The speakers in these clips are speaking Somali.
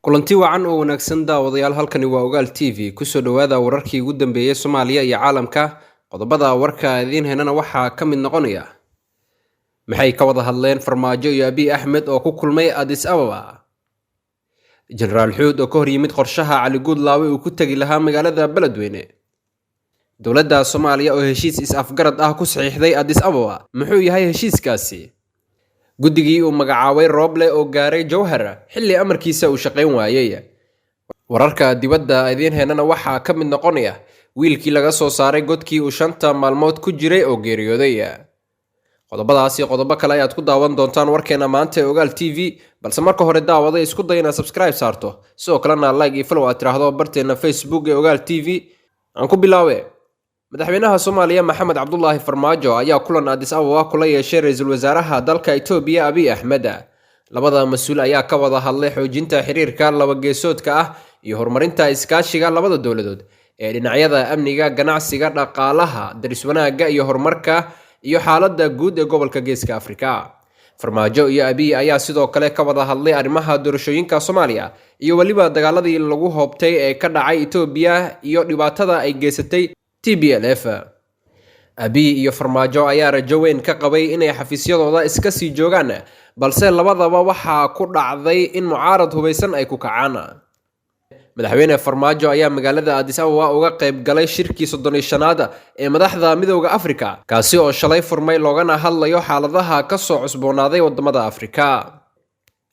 kulanti wacan oo wanaagsan daawadayaal halkani waa Ogaal TV kusoo dhawaada wararkii ugu dambeeyay Soomaaliya iyo caalamka. Qodobada warka idin heynana waxaa ka mid noqonaya maxay ka wada hadleen Farmaajo iyo Abiy Ahmed oo ku kulmay Addis Ababa. Generaal Xuud oo ka hor yimid qorshaha Cali Guudlaawe uu ku tagi lahaa magaalada Beledweyne. Dowladda Soomaaliya oo heshiis is-afgarad ah ku saxiixday Addis Ababa. Muxuu yahay heshiiskaasi? Guddigii uu magacaabay Roble oo gaaray Jowhar xilli amarkiisa uu shaqayn waayay. Wararka dibadda idin heynana waxaa ka mid noqonaya wiilkii laga soo saaray godkii uu 5 maalmood ku jiray oo geeriyooday. Qodobadaas iyo qodobo kale ayaad ku daawan doontaan warkeena maanta ee Ogaal TV, balse marka hore daawada isku day inaad subscribe saarto, sidoo kalena like iyo follow aad tiraahdo barteena Facebook ee Ogaal TV. Aan ku bilaawe madaxweynaha Soomaaliya Maxamed Cabdullaahi Farmaajo ayaa kulan Addis Ababa kula yeeshay ra'iisul wasaaraha dalka Itoobiya Abiy Ahmed. Labada mas'uul ayaa ka wada hadlay xoojinta xiriirka laba geesoodka ah iyo horumarinta iskaashiga labada dowladood ee dhinacyada amniga, ganacsiga, dhaqaalaha, daris wanaagga iyo horumarka iyo xaaladda guud ee gobolka Geeska Afrika. Farmaajo iyo Abiy ayaa sidoo kale ka wada hadlay arrimaha doorashooyinka Soomaaliya iyo waliba dagaaladii lagu hoobtay ee ka dhacay Itoobiya iyo dhibaatada ay geysatay TPLF. Abiy iyo Farmaajo ayaa rajo weyn ka qabay inay xafiisyadooda iska sii joogaan, balse labadaba waxaa ku dhacday in mucaarad hubeysan ay ku kacaan. Madaxweyne Farmaajo ayaa magaalada Addis Ababa uga qayb galay shirkii 35aad ee madaxda Midowga Afrika, kaasi oo shalay furmay loogana hadlayo xaaladaha ka soo cusboonaaday wadamada Afrika.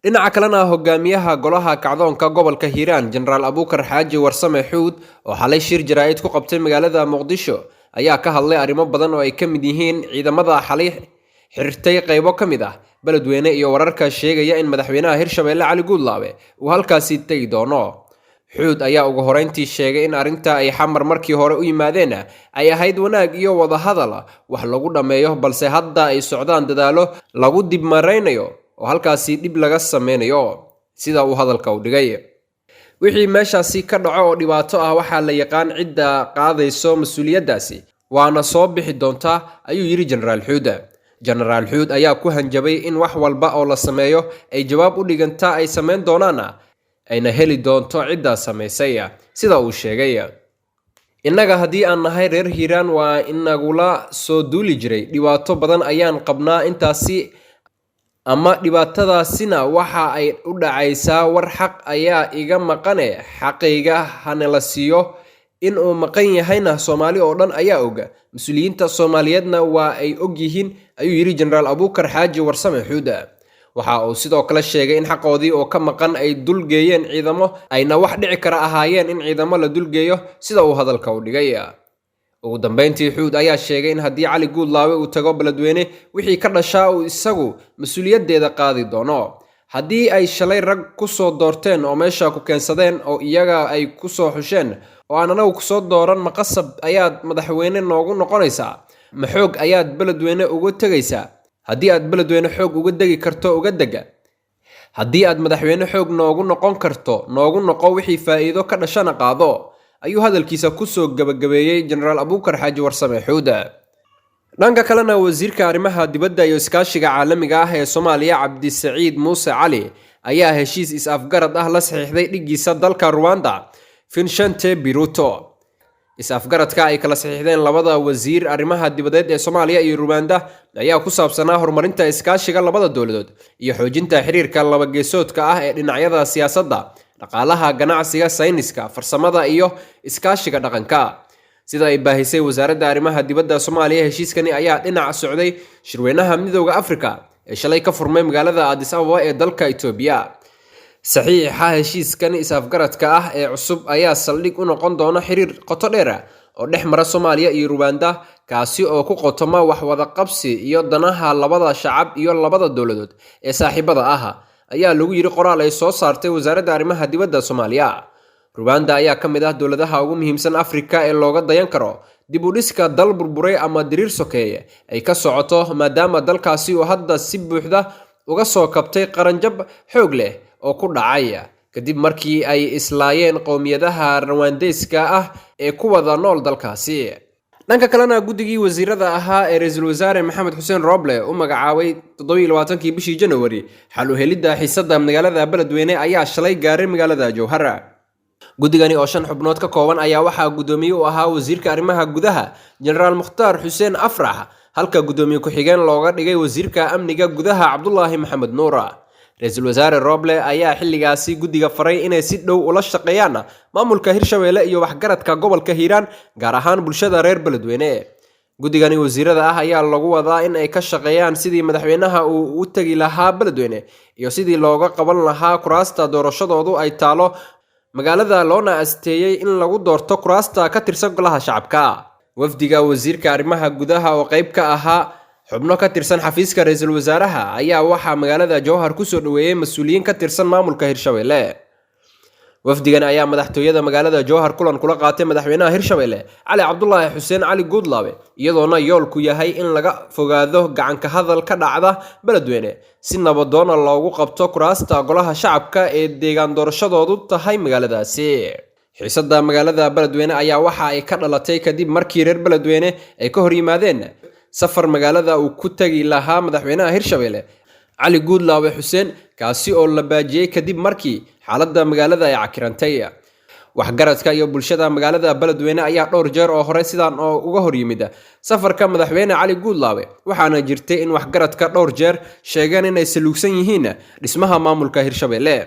Dhinaca kalena hogaamiyaha golaha kacdoonka gobolka Hiiraan Generaal Abuukar Xaaji Warsame Xuud oo xalay shir jaraa'id ku qabtay magaalada Muqdisho ayaa ka hadlay arrimo badan oo ay ka mid yihiin ciidamada xalay xirtay qaybo ka mid ah Beledweyne iyo wararka sheegaya in madaxweynaha Hirshabelle Cali Guudlaawe uu halkaasi tagi doono. Xuud ayaa ugu horeyntii sheegay in arrinta ay xamar markii hore u yimaadeen ay ahayd wanaag iyo wada hadal wax lagu dhameeyo, balse hadda ay socdaan dadaalo lagu dib mareynayo oo halkaasi dib laga sameynayo sida uu hadalka u dhigay. Wixii meeshaasi ka dhaco oo dhibaato ah waxaa la yaqaan cidda qaadayso mas'uuliyadaasi waana soo bixi doontaa, ayuu yiri Generaal Xuud. Generaal Xuud ayaa ku hanjabay in wax walba oo la sameeyo ay jawaab u dhiganta ay sameyn doonaan ayna heli doonto cidda sameysay sida uu sheegay. Innaga haddii aan nahay reer Hiiraan waa inagula soo duuli jiray, dhibaato badan ayaan qabnaa intaasi ama dhibaatadaasina waxa ay u dhacaysaa war xaq ayaa iga maqane xaqayga hana la siiyo. In uu maqan yahayna Soomaali oo dhan ayaa oga, mas'uuliyiinta Soomaaliyeedna waa ay og yihiin, ayuu yiri Generaal Abuukar Xaaji Warsame Xuud. Waxa uu sidoo kale sheegay in xaqoodii oo ka maqan ay dulgeeyeen ciidamo ayna wax dhici kara ahaayeen in ciidamo la dulgeeyo sida uu hadalka u dhigay. Ugu dambeyntii Xuud ayaa sheegay in haddii Cali Guudlaawe uu tago Beledweyne wixii ka dhashaa uu isagu mas'uuliyadeeda qaadi doono. Haddii ay shalay rag ku soo doorteen oo meesha ku keensadeen oo iyaga ay ku soo xusheen oo aan anagu ku soo dooran, maqasab ayaad madaxweyne noogu noqonaysaa, ma xoog ayaad Beledweyne uga tagaysaa? Haddii aad Beledweyne xoog uga degi karto uga dega, haddii aad madaxweyne xoog noogu noqon karto noogu noqo, wixii faa'iido ka dhashana qaado, ayuu hadalkiisa ku soo gabagabeeyay Generaal Abuukar Xaaji Warsame Xuud. Dhanka kalena wasiirka arrimaha dibadda iyo iskaashiga caalamiga ah ee Soomaaliya Cabdisaciid Muuse Cali ayaa heshiis is-afgarad ah la saxiixday dhigiisa dalka Rwanda Vincent Biruto. Is-afgaradka ay kala saxiixdeen labada wasiir arrimaha dibadeed ee Soomaaliya iyo Rwanda ayaa ku saabsanaa horumarinta iskaashiga labada dowladood iyo xoojinta xiriirka laba geesoodka ah ee dhinacyada siyaasadda, dhaqaalaha, ganacsiga, sayniska, farsamada iyo iskaashiga dhaqanka. Sida ay baahisay wasaaradda arrimaha dibadda Soomaaliya, heshiiskani ayaa dhinac socday shirweynaha Midowga Afrika ee shalay ka furmay magaalada Addis Ababa ee dalka Itoobiya. Saxiixa heshiiskan is-afgaradka ah ee cusub ayaa saldhig u noqon doona xiriir qoto dheer oo dhex mara Soomaaliya iyo Rwanda, kaasi oo ku qotoma wax wada qabsi iyo danaha labada shacab iyo labada dowladood ee saaxiibada ah, ayaa lagu yiri qoraal ay soo saartay wasaaradda arrimaha dibadda Soomaaliya. Rwanda ayaa ka mid ah dowladaha ugu muhiimsan Afrika ee looga dayan karo dib u dhiska dal burburay ama diriir sokeeye ay ka socoto, maadaama dalkaasi uu hadda si buuxda uga soo kabtay qaranjab xoog leh oo ku dhacay kadib markii ay islaayeen qowmiyadaha Rwandeyska ah ee ku wada nool dalkaasi. dhanka kalena guddigii wasiirada ahaa ee ra-iisul wasaare maxamed xuseen rooble u magacaabay 27 bishii January xal u helidda xiisadda magaalada Beledweyne ayaa shalay gaaray magaalada Jowhara. guddigani oo 5 xubnood ka kooban ayaa waxaa gudoomiye u ahaa wasiirka arrimaha gudaha Generaal Mukhtaar Xuseen Afrax, halka gudoomiye ku-xigeen looga dhigay wasiirka amniga gudaha Cabdullaahi Maxamed Nuura. ra-iisul wasaare Rooble ayaa xilligaasi guddiga faray inay si dhow ula shaqeeyaan maamulka Hirshabeelle iyo waxgaradka gobolka Hiiraan, gaar ahaan bulshada reer Beledweyne. guddigani wasiirada ah ayaa lagu wadaa in ay ka shaqeeyaan sidii madaxweynaha uu u tagi lahaa Beledweyne iyo sidii looga qaban lahaa kuraasta doorashadoodu ay taalo magaalada, loona asteeyay in lagu doorto kuraasta ka tirsan golaha shacabka. wafdiga wasiirka arrimaha gudaha oo qayb ka ahaa xubno ka tirsan xafiiska ra-iisul wasaaraha ayaa waxaa magaalada Jowhar ku soo dhaweeyay mas'uuliyiin ka tirsan maamulka Hirshabeelle. wafdigan ayaa madaxtooyada magaalada Jowhar kulan kula qaatay madaxweynaha Hirshabeelle Cali Cabdullaahi Xuseen Cali Guudlaabe, iyadoona yoolku yahay in laga fogaado gacan ka hadal ka dhacda Beledweyne si nabadoon loogu qabto kuraasta golaha shacabka ee deegaan doorashadoodu tahay magaaladaasi. xiisadda magaalada Beledweyne ayaa waxa ay ka dhalatay kadib markii reer Beledweyne ay ka hor yimaadeen safar magaalada uu ku tagi lahaa madaxweynaha Hirshabeelle Cali Guudlaabe Xuseen, kaasi oo la baajiyay kadib markii xaaladda magaalada ay cakirantay. waxgaradka iyo bulshada magaalada Beledweyne ayaa dhowr jeer oo hore sidaan oo uga hor yimid safarka madaxweyne Cali Guudlaabe, waxaana jirtay in waxgaradka dhowr jeer sheegeen inay saluugsan yihiin dhismaha maamulka Hirshabeelle.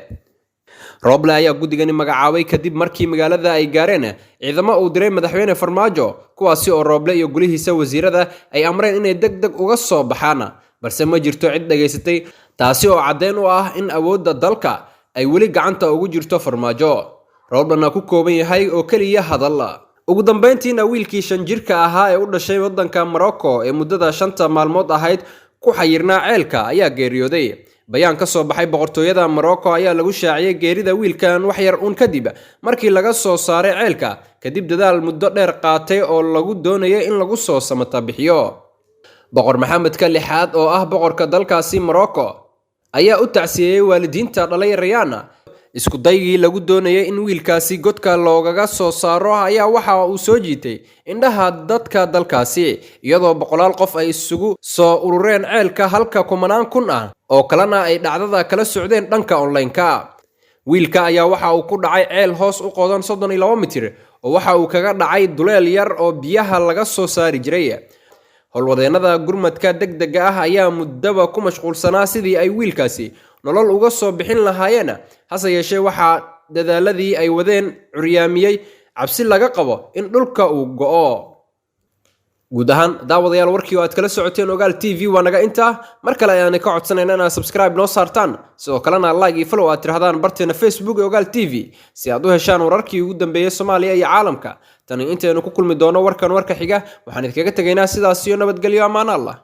Rooble ayaa guddigani magacaabay kadib markii magaalada ay gaareen ciidamo uu diray madaxweyne Farmaajo, kuwaasi oo Rooble iyo gulihiisa wasiirada ay amreen inay degdeg uga soo baxaan, balse ma jirto cid dhageysatay, taasi oo caddeyn u ah in awoodda dalka ay weli gacanta ugu jirto Farmaajo. Rooblena ku kooban yahay oo kaliya hadal. ugu dambeyntiina wiilkii 5 jirka ahaa ee u dhashay waddanka Morocco ee muddada 5 maalmood ahayd ku xayirnaa ceelka ayaa geeriyooday. bayaan ka soo baxay boqortooyada Morocco ayaa lagu shaaciyay geerida wiilkan wax yar uun kadib markii laga soo saaray ceelka kadib dadaal muddo dheer qaatay oo lagu doonayay in lagu soo samata bixiyo. boqor Maxamed ka 6aad oo ah boqorka dalkaasi Morocco ayaa u tacsiyay waalidiinta dhalay Rayaan. isku daygii lagu doonayay in wiilkaasi godka loogaga soo saaro ayaa waxa uu soo jiitay indhaha dadka dalkaasi, iyadoo boqolaal qof ay isugu soo urureen ceelka halka kumanaan kun ah oo kalena ay dhacdada kala socdeen dhanka online-ka. wiilka ayaa waxa uu ku dhacay ceel hoos u qodan 32 mitir oo waxa uu kaga dhacay duleel yar oo biyaha laga soo saari jiray. howlwadeenada gurmadka degdega ah ayaa muddaba ku mashquulsanaa sidii ay wiilkaasi nolol uga soo bixin lahaayeen, hase yeeshee waxaa dadaaladii ay wadeen curyaamiyey cabsi laga qabo in dhulka uu go'o. guud ahaan daawadayaal, warkii oo aad kala socoteen Ogaal TV waa naga intaa. mar kale ayaan ka codsanaynaa inaad subscribe noo saartaan, sidoo kalena like iyo follow aad tirahdaan barteena Facebook ee Ogaal TV si aad u heshaan wararkii ugu dambeeyay Soomaaliya iyo caalamka. tani intaynu ku kulmi doono warkan warka xiga, waxaan idinkaga tagaynaa sidaas iyo nabadgelyo, amaan Allah.